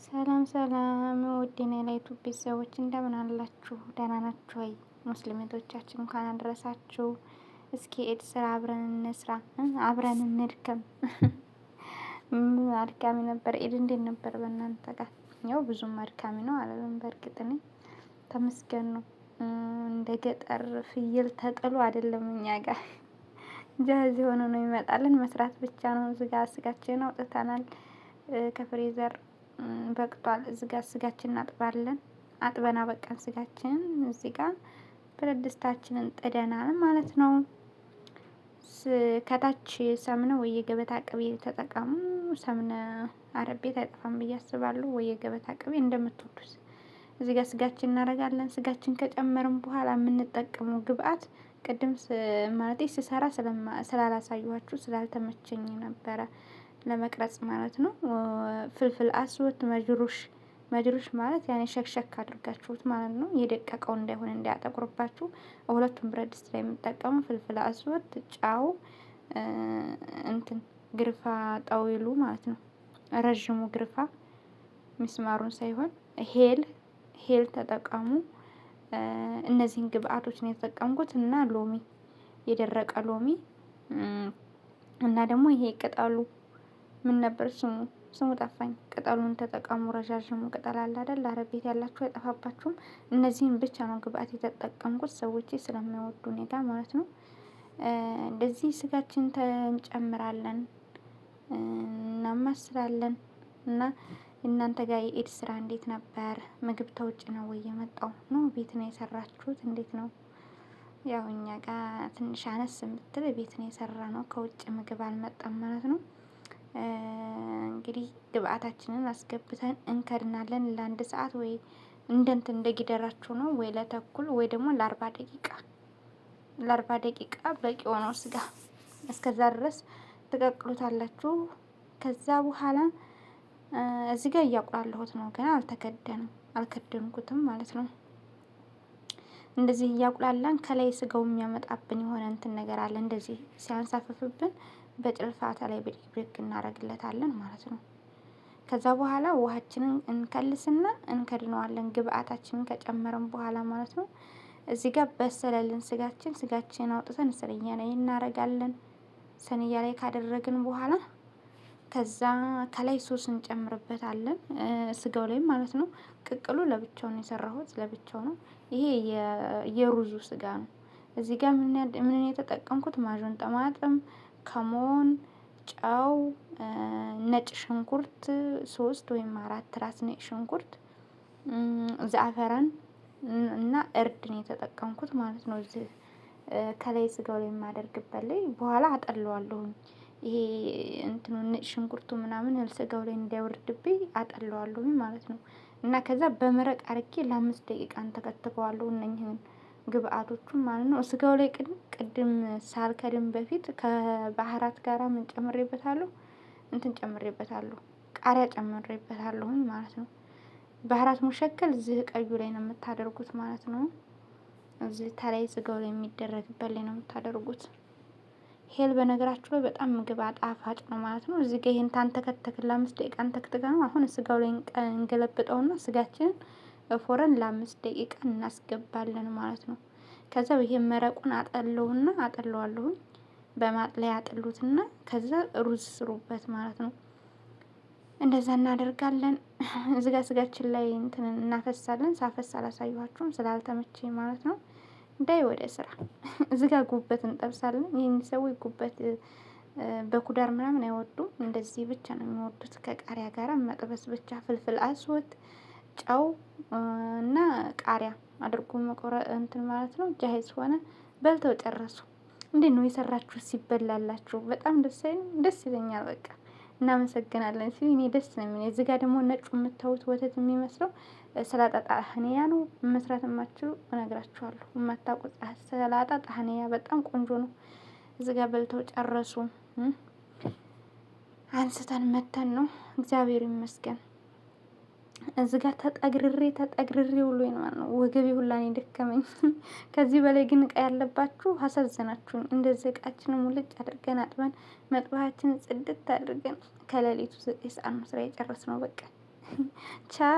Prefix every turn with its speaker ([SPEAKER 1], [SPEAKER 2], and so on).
[SPEAKER 1] ሰላም ሰላም ውዴና የላይቱ ቤተሰቦች እንደምን አላችሁ? ደህና ናችሁ ወይ? ሙስሊሞቻችን እንኳን አደረሳችሁ። እስኪ ኢድ ስራ አብረን እንስራ፣ አብረን እንድከም። አድካሚ ነበር ኢድ። እንዴት ነበር በእናንተ ጋር? ያው ብዙም አድካሚ ነው አላለም። በእርግጥ እኔ ተመስገን ነው። እንደ ገጠር ፍየል ተጥሎ አይደለም እኛ ጋር ጃዝ የሆነ ነው ይመጣልን። መስራት ብቻ ነው። ስጋችንን አውጥተናል ከፍሬዘር በቅቷል። እዚህ ጋር ስጋችንን እናጥባለን። አጥበን አበቃን ስጋችንን። እዚህ ጋር ብረት ድስታችንን ጥደናል ማለት ነው። ከታች ሰምነ ወይ የገበታ ቅቤ ተጠቀሙ። ሰምነ አረብ ቤት አይጠፋም ብዬ አስባለሁ። ወይ የገበታ ቅቤ እንደምትወዱት። እዚህ ጋር ስጋችን እናደርጋለን። ስጋችን ከጨመርን በኋላ የምንጠቀመው ግብአት ቅድም ማለቴ ስሰራ ስላላሳየኋችሁ ስላልተመቸኝ ነበረ ለመቅረጽ ማለት ነው። ፍልፍል አስወት መጅሩሽ ማለት ያኔ ሸክሸክ አድርጋችሁት ማለት ነው። የደቀቀው እንዳይሆን እንዳያጠቁርባችሁ። ሁለቱም ብረት ድስት ላይ የምጠቀመው ፍልፍል አስወት፣ ጫው፣ እንትን ግርፋ ጣዊሉ ማለት ነው። ረዥሙ ግርፋ ሚስማሩን ሳይሆን ሄል ተጠቀሙ። እነዚህን ግብአቶች ነው የተጠቀምኩት እና ሎሚ፣ የደረቀ ሎሚ እና ደግሞ ይሄ ቅጠሉ ምን ነበር ስሙ ጠፋኝ። ቅጠሉን ተጠቀሙ። ረዣዥሙ ቅጠል አለ አይደል? አረብ ቤት ያላችሁ አይጠፋባችሁም። እነዚህን ብቻ ነው ግብአት የተጠቀምኩት ሰዎቼ ስለማይወዱ እኔ ጋር ማለት ነው። እንደዚህ ስጋችን እንጨምራለን፣ እናማስላለን እና እናንተ ጋር የኢድ ስራ እንዴት ነበር? ምግብ ተውጭ ነው ወይ የመጣው ነው? ቤት ነው የሰራችሁት? እንዴት ነው? ያው እኛ ጋር ትንሽ አነስ የምትል ቤት ነው የሰራነው። ከውጭ ምግብ አልመጣም ማለት ነው። እንግዲህ ግብአታችንን አስገብተን እንከድናለን ለአንድ ሰዓት ወይ እንደ ጊደራችሁ ነው ወይ ለተኩል ወይ ደግሞ ለአርባ ደቂቃ በቂ ሆነው ስጋ እስከዛ ድረስ ትቀቅሉታላችሁ። ከዛ በኋላ እዚህ ጋር እያቁላለሁት ነው ገና አልከደንኩትም ማለት ነው። እንደዚህ እያቁላላን ከላይ ስጋው የሚያመጣብን የሆነ እንትን ነገር አለ። እንደዚህ ሲያንሳፍፍብን በጭልፋታ ላይ ብድግ እናደርግለታለን ማለት ነው። ከዛ በኋላ ውሃችንን እንከልስና እንከድነዋለን ግብአታችንን ከጨመረን በኋላ ማለት ነው። እዚህ ጋር በሰለልን ስጋችንን አውጥተን ስንያ ላይ እናደርጋለን። ስንያ ላይ ካደረግን በኋላ ከዛ ከላይ ሶስ እንጨምርበታለን ስጋው ላይ ማለት ነው። ቅቅሉ ለብቻው ነው የሰራሁት፣ ለብቻው ነው። ይሄ የሩዙ ስጋ ነው። እዚህ ጋር ምን የተጠቀምኩት ማጆን ጠማጥም፣ ከሞን፣ ጨው፣ ነጭ ሽንኩርት 3 ወይም 4 ራስ ነጭ ሽንኩርት፣ ዘአፈራን እና እርድ ነው የተጠቀምኩት ማለት ነው። እዚህ ከላይ ስጋው ላይ የማደርግበት ላይ በኋላ አጠለዋለሁኝ። ይሄ እንትኑ ነጭ ሽንኩርቱ ምናምን ስጋው ላይ እንዳይወርድብኝ አጠለዋለሁኝ ማለት ነው። እና ከዛ በመረቅ አድርጌ ለ5 ደቂቃ እንተከትከዋለሁ እነኚህን ግብአቶቹን ማለት ነው። ስጋው ላይ ቅድም ሳልከድን በፊት ከባህራት ጋራ ምን ጨምሬበታለሁ? እንትን ጨምሬበታለሁ፣ ቃሪያ ጨምሬበታለሁኝ ማለት ነው። ባህራት ሙሸከል እዚህ ቀዩ ላይ ነው የምታደርጉት ማለት ነው። እዚህ ተላይ ስጋው ላይ የሚደረግበት ላይ ነው የምታደርጉት። ሄል በነገራችሁ ላይ በጣም ምግብ አጣፋጭ ነው ማለት ነው። እዚህ ጋር ይሄን ታንተከተክን ለ5 ደቂቃ እንተክትከነው አሁን ስጋው ላይ እንገለብጠውና ስጋችንን ፎረን ለ5 ደቂቃ እናስገባለን ማለት ነው። ከዛ ይሄን መረቁን አጠለዋለሁኝ። በማጥለያ አጥሉትና ከዛ ሩዝ ስሩበት ማለት ነው። እንደዛ እናደርጋለን። እዚህ ጋር ስጋችን ላይ እንትን እናፈሳለን። ሳፈስ አላሳየኋችሁም ስላልተመቸኝ ማለት ነው። ዳይ ወደ ስራ። እዚህ ጋር ጉበት እንጠብሳለን። ይሄን ሰዎች ጉበት በኩዳር ምናምን አይወዱም። እንደዚህ ብቻ ነው የሚወዱት። ከቃሪያ ጋር መጥበስ ብቻ። ፍልፍል አስወት፣ ጨው እና ቃሪያ አድርጎ መቆረጥ እንትን ማለት ነው። ጃሄዝ ሆነ። በልተው ጨረሱ። እንዴት ነው የሰራችሁት? ሲበላላችሁ በጣም ደስ ይለኛል። በቃ እናመሰግናለን ሲል እኔ ደስ ነው የሚለኝ። እዚህ ጋር ደግሞ ነጩ የምታዩት ወተት የሚመስለው ሰላጣ ጣህንያ ነው። መስራት የማትችሉ እነግራችኋለሁ። የማታውቁት ሰላጣ ጣህንያ በጣም ቆንጆ ነው። እዚህ ጋር በልተው ጨረሱ። አንስተን መተን ነው። እግዚአብሔር ይመስገን። እዚህ ጋር ተጠግርሬ ውሎኝ ማለት ነው። ወገቤ ሁላ ነው የደከመኝ። ከዚህ በላይ ግን እቃ ያለባችሁ አሳዘናችሁኝ። እንደዚህ እቃችንን ሙልጭ አድርገን አጥበን መጥበሻችንን ጽድት አድርገን ከሌሊቱ 9 ሰዓት ነው ስራ የጨረስነው። በቃ ቻው